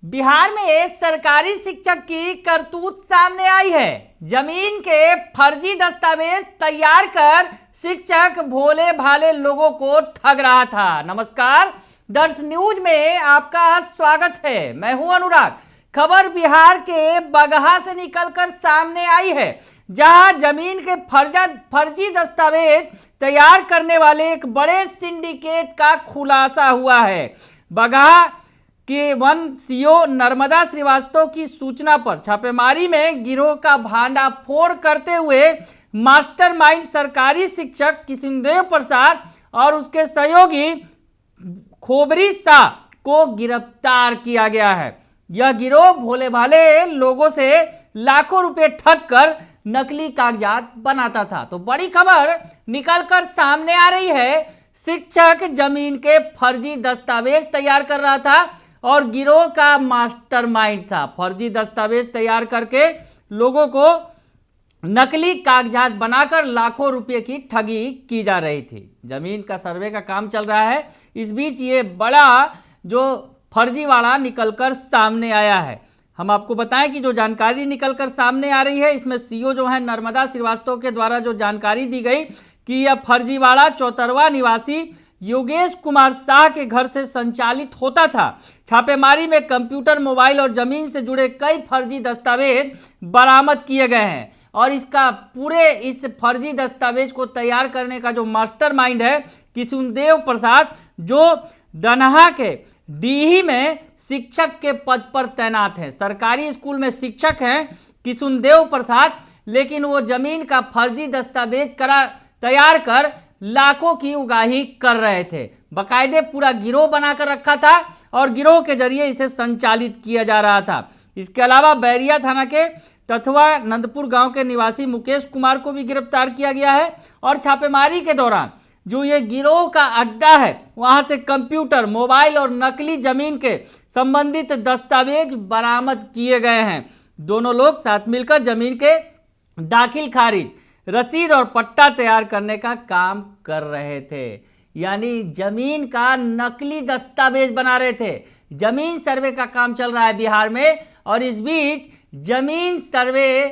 बिहार में सरकारी शिक्षक की करतूत सामने आई है। जमीन के फर्जी दस्तावेज तैयार कर शिक्षक भोले भाले लोगों को ठग रहा था। नमस्कार, दर्श न्यूज में आपका स्वागत है। मैं हूं अनुराग। खबर बिहार के बगहा से निकलकर सामने आई है, जहां जमीन के फर्जी दस्तावेज तैयार करने वाले एक बड़े सिंडिकेट का खुलासा हुआ है। बगहा के वन सीओ नर्मदा श्रीवास्तव की सूचना पर छापेमारी में गिरोह का भांडाफोड़ करते हुए मास्टरमाइंड सरकारी शिक्षक किशनदेव प्रसाद और उसके सहयोगी खोबरी शाह को गिरफ्तार किया गया है। यह गिरोह भोले भाले लोगों से लाखों रुपए ठग कर नकली कागजात बनाता था। तो बड़ी खबर निकलकर सामने आ रही है। शिक्षक जमीन के फर्जी दस्तावेज तैयार कर रहा था और गिरोह का मास्टरमाइंड था। फर्जी दस्तावेज तैयार करके लोगों को नकली कागजात बनाकर लाखों रुपए की ठगी की जा रही थी। जमीन का सर्वे का काम चल रहा है। इस बीच ये बड़ा जो फर्जीवाड़ा निकलकर सामने आया है। हम आपको बताएं कि जो जानकारी निकलकर सामने आ रही है, इसमें सीओ जो है नर्मदा श्रीवास्तव के द्वारा जो जानकारी दी गई कि यह फर्जीवाड़ा चौतरवा निवासी योगेश कुमार शाह के घर से संचालित होता था। छापेमारी में कंप्यूटर, मोबाइल और जमीन से जुड़े कई फर्जी दस्तावेज बरामद किए गए हैं और इस फर्जी दस्तावेज को तैयार करने का जो मास्टरमाइंड है किशनदेव प्रसाद, जो दनहा के डीही में शिक्षक के पद पर तैनात हैं। सरकारी स्कूल में शिक्षक हैं किशनदेव प्रसाद, लेकिन वो जमीन का फर्जी दस्तावेज तैयार कर लाखों की उगाही कर रहे थे। बाकायदे पूरा गिरोह बनाकर रखा था और गिरोह के जरिए इसे संचालित किया जा रहा था। इसके अलावा बैरिया थाना के तथवा नंदपुर गांव के निवासी मुकेश कुमार को भी गिरफ्तार किया गया है और छापेमारी के दौरान जो ये गिरोह का अड्डा है, वहां से कंप्यूटर, मोबाइल और नकली जमीन के संबंधित दस्तावेज बरामद किए गए हैं। दोनों लोग साथ मिलकर जमीन के दाखिल खारिज, रसीद और पट्टा तैयार करने का काम कर रहे थे। यानी जमीन का नकली दस्तावेज बना रहे थे। जमीन सर्वे का काम चल रहा है बिहार में और इस बीच जमीन सर्वे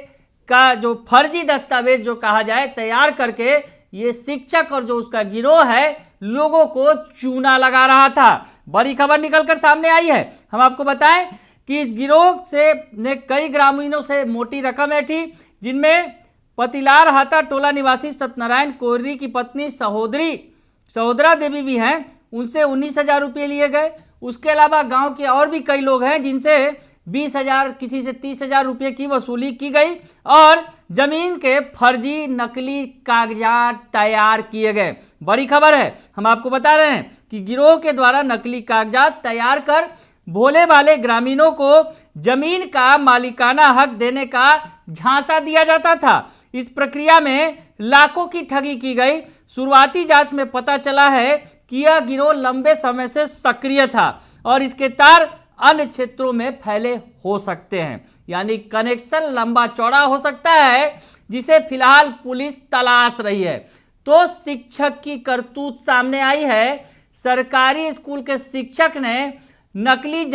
का जो फर्जी दस्तावेज जो कहा जाए तैयार करके ये शिक्षक और जो उसका गिरोह है लोगों को चूना लगा रहा था। बड़ी खबर निकलकर सामने आई है। हम आपको बताएं कि इस गिरोह से ने कई ग्रामीणों से मोटी रकम ऐंठी, जिनमें पतिलार हाता टोला निवासी सत्यनारायण कोर्री की पत्नी सहोदरा देवी भी हैं। उनसे 19,000 रुपये लिए गए। उसके अलावा गांव के और भी कई लोग हैं जिनसे 20,000, किसी से 30,000 रुपये की वसूली की गई और जमीन के फर्जी नकली कागजात तैयार किए गए। बड़ी खबर है। हम आपको बता रहे हैं कि गिरोह के द्वारा नकली कागजात तैयार कर भोले भाले ग्रामीणों को जमीन का मालिकाना हक देने का झांसा दिया जाता था। इस प्रक्रिया में लाखों की ठगी की गई। शुरुआती जांच में पता चला है कि यह गिरोह लंबे समय से सक्रिय था और इसके तार अन्य क्षेत्रों में फैले हो सकते हैं। यानी कनेक्शन लंबा चौड़ा हो सकता है, जिसे फिलहाल पुलिस तलाश रही है। तो शिक्षक की करतूत सामने आई है। सरकारी स्कूल के शिक्षक ने नकली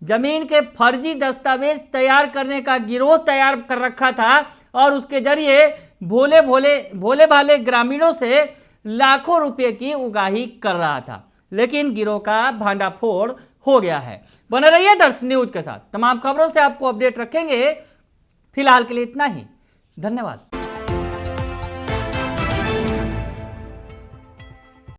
जमीन के फर्जी दस्तावेज तैयार करने का गिरोह तैयार कर रखा था और उसके जरिए भोले भाले ग्रामीणों से लाखों रुपए की उगाही कर रहा था। लेकिन गिरोह का भांडाफोड़ हो गया है। बने रहिए दर्श न्यूज के साथ। तमाम खबरों से आपको अपडेट रखेंगे। फिलहाल के लिए इतना ही। धन्यवाद।